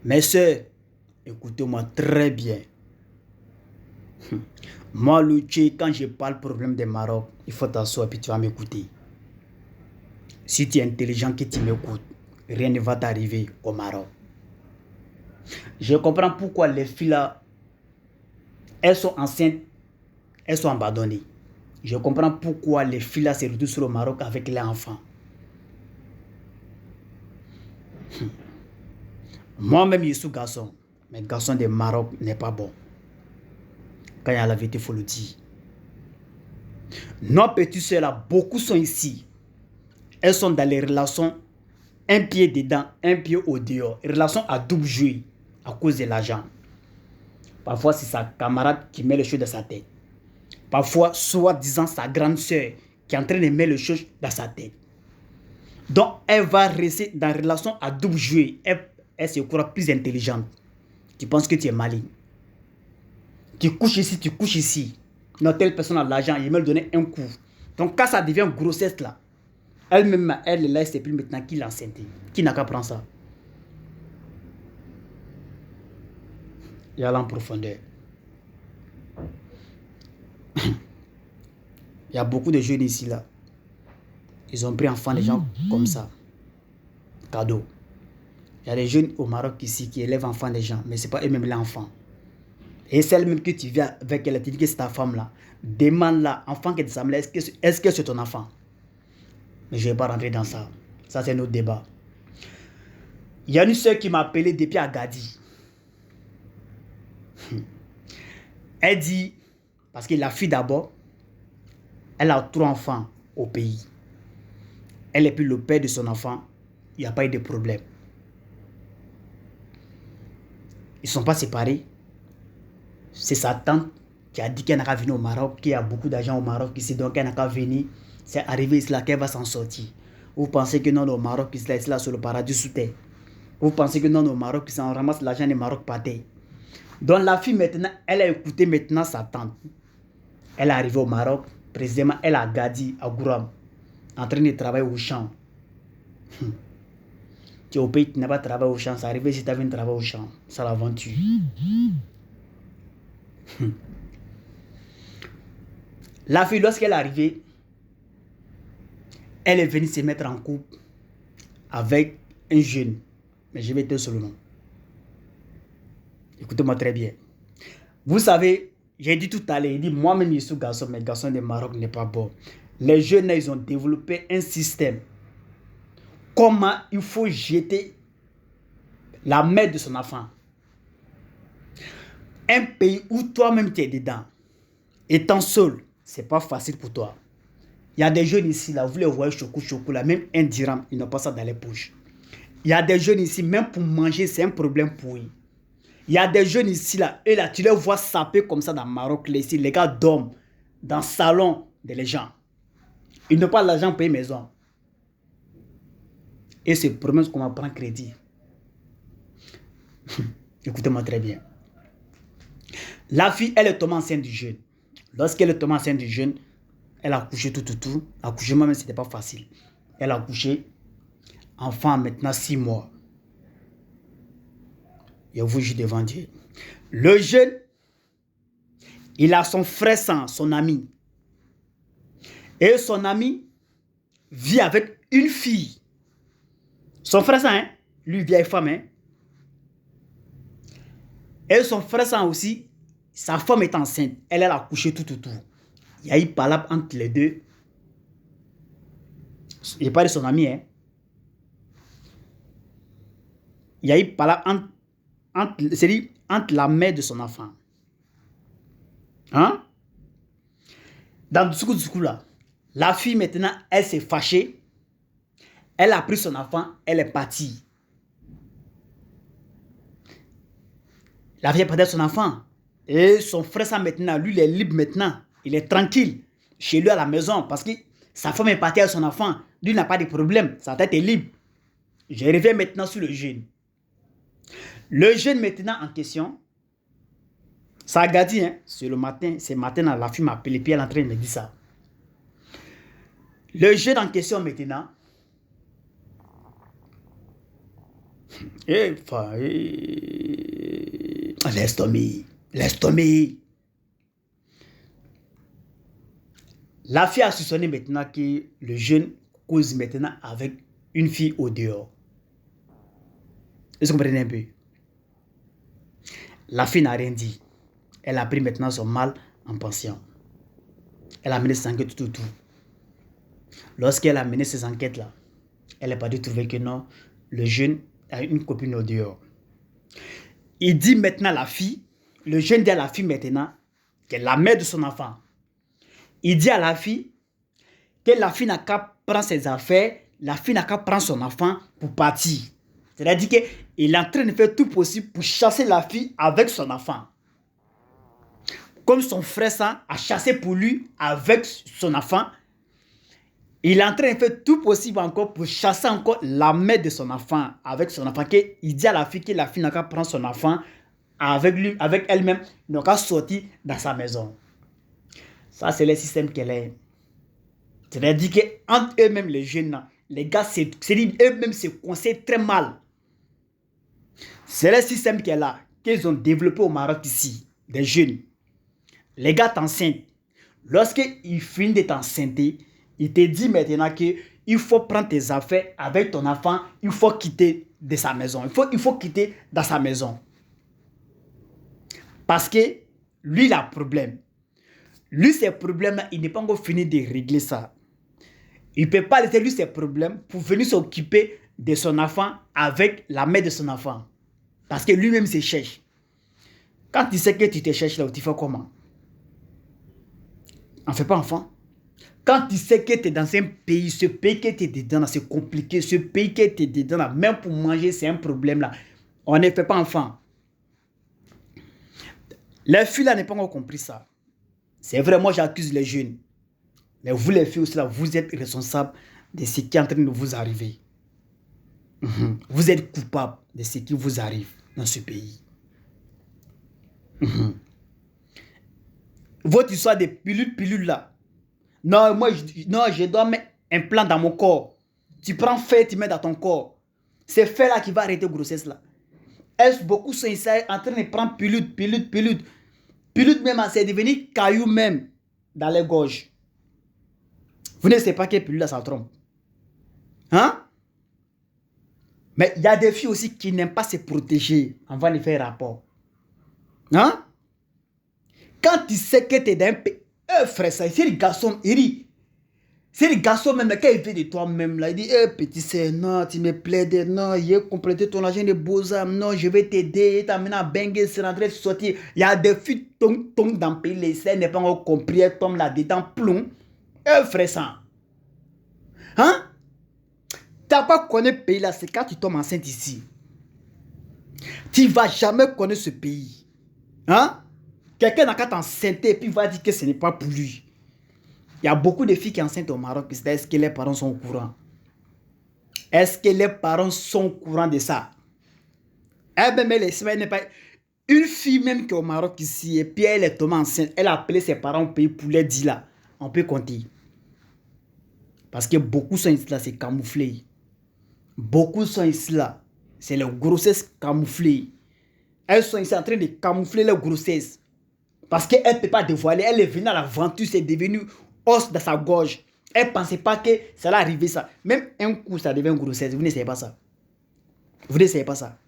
Mes soeurs, écoutez-moi très bien. Moi, Luchi, quand je parle problème des Maroc, il faut t'asseoir et puis tu vas m'écouter. Si tu es intelligent que tu m'écoutes, rien ne va t'arriver au Maroc. Je comprends pourquoi les filles là, elles sont enceintes, elles sont abandonnées. Je comprends pourquoi les filles là se retrouvent sur le Maroc avec les enfants. Moi-même, je suis garçon, mais garçon de Maroc n'est pas bon. Quand il y a la vérité, il faut le dire. Nos petits soeurs là, beaucoup sont ici. Elles sont dans les relations, un pied dedans, un pied au dehors. Relations à double jeu à cause de l'argent. Parfois, c'est sa camarade qui met les choses dans sa tête. Parfois, soi-disant sa grande soeur qui est en train de mettre les choses dans sa tête. Donc, elle va rester dans une relation à double jeu. Elle se croit plus intelligente. Tu penses que tu es maligne. Tu couches ici, tu couches ici. Non, telle personne a l'argent, il me le donner un coup. Donc, quand ça devient une grossesse là, elle-même, elle laisse, c'est plus maintenant qui l'a enceinte. Qui n'a qu'à prendre ça? Il y a là en profondeur. Il y a beaucoup de jeunes ici là. Ils ont pris enfant des gens comme ça. Cadeau. Il y a des jeunes au Maroc ici qui élèvent enfants des gens, mais ce n'est pas eux-mêmes les enfants. Et celle-même que tu viens avec elle, tu dis que c'est ta femme là. Demande-la, enfant que tu as, est-ce que c'est ton enfant? Mais je ne vais pas rentrer dans ça. Ça, c'est notre débat. Il y a une soeur qui m'a appelé depuis Agadi. Elle dit, parce que la fille d'abord, elle a 3 enfants au pays. Elle est plus le père de son enfant, il n'y a pas eu de problème. Ils ne sont pas séparés. C'est sa tante qui a dit qu'elle n'a qu'à venir au Maroc, qu'il y a beaucoup d'argent au Maroc ici, donc elle n'a qu'à venir. C'est arrivé ici là qu'elle va s'en sortir. Vous pensez que non, au Maroc ici là sur le paradis sous terre. Vous pensez que non, au Maroc ici on ramasse l'argent du Maroc par terre. Donc la fille maintenant, elle a écouté maintenant sa tante. Elle est arrivée au Maroc, précisément elle a Gadi, à Gouram, en train de travailler au champ. Tu es au pays, tu n'as pas travaillé au champ, c'est arrivé si tu as vu travailler au champ. C'est l'aventure. La fille, lorsqu'elle est arrivée, elle est venue se mettre en couple avec un jeune. Mais je vais te sur le nom. Écoutez-moi très bien. Vous savez, j'ai dit tout à l'heure, il dit moi-même je suis garçon, mais garçon de Maroc n'est pas bon. Les jeunes, ils ont développé un système. Comment il faut jeter la mère de son enfant. Un pays où toi-même tu es dedans, étant seul, c'est pas facile pour toi. Il y a des jeunes ici, là, vous les voyez choco, là, même un dirham, ils n'ont pas ça dans les poches. Il y a des jeunes ici, même pour manger, c'est un problème pour eux. Il y a des jeunes ici, là, et là, tu les vois saper comme ça dans le Maroc, là, ici, les gars dorment dans le salon des gens. Ils n'ont pas l'argent pour payer maison. Et c'est le problème qu'on va prendre crédit. Écoutez-moi très bien. La fille, elle est tombée enceinte du jeune. Lorsqu'elle est tombée enceinte du jeune, elle a couché tout. Accoucher moi-même, c'était pas facile. Elle a couché. Enfant, maintenant 6 mois. Et vous jure devant Dieu. Le jeune, il a son frère sang, son ami. Et son ami vit avec une fille. Son frère sang, hein, lui, vieille femme, hein. Et son frère sang aussi, sa femme est enceinte. Elle a accouché tout. Il y a eu palabre entre les deux. Il parle de son ami, hein. Il y a eu palabre entre la mère de son enfant. Hein? Dans ce coup là, la fille maintenant, elle s'est fâchée. Elle a pris son enfant, elle est partie. La fille a perdu son enfant. Et son frère, ça maintenant, lui, il est libre maintenant. Il est tranquille chez lui à la maison parce que sa femme est partie avec son enfant. Lui n'a pas de problème. Sa tête est libre. Je reviens maintenant sur le jeune. Le jeune maintenant en question, ça a gardé, hein, c'est le matin, c'est matin, la fille m'a appelé, puis elle est en train de me dire ça. Le jeune en question maintenant, Laisse tomber. Laisse tomber. La fille a soupçonné maintenant que le jeune cause maintenant avec une fille au dehors. Est-ce que vous comprenez un peu? La fille n'a rien dit. Elle a pris maintenant son mal en pension. Elle a mené ses enquêtes tout. Lorsqu'elle a mené ces enquêtes-là, elle n'est pas dû trouver que non, le jeune a une copine au dehors. Il dit maintenant à la fille, le jeune dit à la fille maintenant, qu'elle est la mère de son enfant. Il dit à la fille que la fille n'a qu'à prendre ses affaires, la fille n'a qu'à prendre son enfant pour partir. C'est-à-dire qu'il est en train de faire tout possible pour chasser la fille avec son enfant. Comme son frère ça a chassé pour lui avec son enfant, il est en train de faire tout possible encore pour chasser encore la mère de son enfant avec son enfant. Il dit à la fille que la fille n'a qu'à prendre son enfant avec lui, avec elle-même, n'a qu'à sortir dans sa maison. Ça, c'est le système qu'elle est. C'est-à-dire qu'entre eux-mêmes, les jeunes, les gars, eux-mêmes se conseillent très mal. C'est le système qu'elle a, qu'ils ont développé au Maroc ici, des jeunes. Les gars t'enceintent. Lorsqu'ils finissent de t'enceinte, il te dit maintenant qu'il faut prendre tes affaires avec ton enfant, il faut quitter de sa maison. Il faut quitter dans sa maison. Parce que lui, il a un problème. Lui, ses problèmes-là, il n'est pas encore fini de régler ça. Il ne peut pas laisser lui ses problèmes pour venir s'occuper de son enfant avec la mère de son enfant. Parce que lui-même se cherche. Quand tu sais que tu te cherches là, tu fais comment? On ne fait pas enfant. Quand tu sais que tu es dans un pays, ce pays que tu es dedans, c'est compliqué. Ce pays que tu es dedans, même pour manger, c'est un problème là. On ne fait pas enfant. Les filles là n'ont pas encore compris ça. C'est vrai, moi j'accuse les jeunes. Mais vous les filles aussi là, vous êtes responsables de ce qui est en train de vous arriver. Vous êtes coupables de ce qui vous arrive dans ce pays. Votre histoire de pilule là. Non, je dois mettre un plan dans mon corps. Tu prends fer, tu mets dans ton corps. C'est fer là qui va arrêter la grossesse là. Beaucoup sont ici en train de prendre pilule. Pilule même, c'est devenu caillou même dans les gorges. Vous ne savez pas quelle pilule là, ça trompe. Hein? Mais il y a des filles aussi qui n'aiment pas se protéger avant de faire rapport. Hein? Quand tu sais que tu es dans un pays, frère, ça, c'est les garçons, ils rient. C'est les garçons même, quand ils viennent de toi-même, là, ils disent, petit c'est non, tu me plaides, non, j'ai complété ton agent de beaux-arts, non, je vais t'aider, t'amener à Bengue, c'est rentré, sortir. Il y a des filles qui tombent dans le pays, les serres n'est pas encore compris, elles tombent là-dedans, plomb. Frère, ça. Hein? Tu n'as pas connu le pays là, c'est quand tu tombes enceinte ici. Tu ne vas jamais connaître ce pays. Hein? Quelqu'un n'a qu'à t'enceinte et puis va dire que ce n'est pas pour lui. Il y a beaucoup de filles qui sont enceintes au Maroc. Est-ce que les parents sont au courant? Est-ce que les parents sont au courant de ça? Mais les semaines n'est pas... Une fille même qui est au Maroc ici, et puis elle est tombée enceinte, elle a appelé ses parents au pays pour les dire là. On peut compter. Parce que beaucoup sont ici là, c'est camouflé. Beaucoup sont ici là, c'est les grossesses camouflées. Elles sont ici en train de camoufler leurs grossesses. Parce qu'elle ne peut pas dévoiler. Elle est venue à l'aventure, c'est devenu os dans sa gorge. Elle ne pensait pas que ça allait arriver ça. Même un coup, ça devient une grossesse. Vous ne savez pas ça. Vous ne savez pas ça.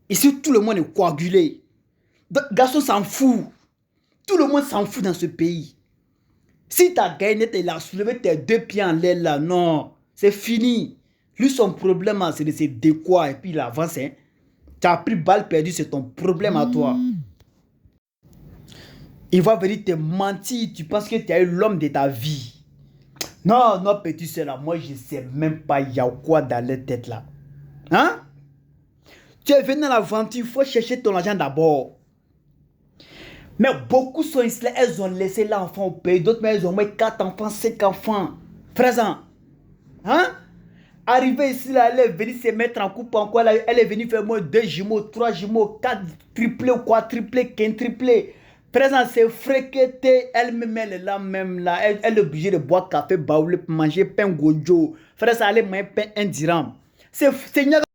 Ici, tout le monde est coagulé. Le garçon s'en fout. Tout le monde s'en fout dans ce pays. Si tu as gagné, tu as soulevé tes deux pieds en l'air là, non. C'est fini. Lui, son problème, c'est de se décoiffer et puis il avance. Hein. Tu as pris balle perdue, c'est ton problème à toi. Il va venir te mentir. Tu penses que tu as eu l'homme de ta vie. Non, non, petit, c'est là. Moi, je ne sais même pas, il y a quoi dans la tête là. Hein? Tu es venu dans l'aventure, il faut chercher ton argent d'abord. Mais beaucoup sont ici, elles ont laissé l'enfant au pays. D'autres, mais elles ont mis 4 enfants, 5 enfants. Présent. Hein? Arrivé ici, là, elle est venue se mettre en couple encore. Là, elle est venue faire moins 2 jumeaux, 3 jumeaux, 4 triplés ou quadruplés, quintuplés. Présent, c'est fréquenté. Elle-même, elle est là, même là. Elle est obligée de boire café, baoulé, manger pain gojo. Frère, ça allait manger pain 1 dirham. C'est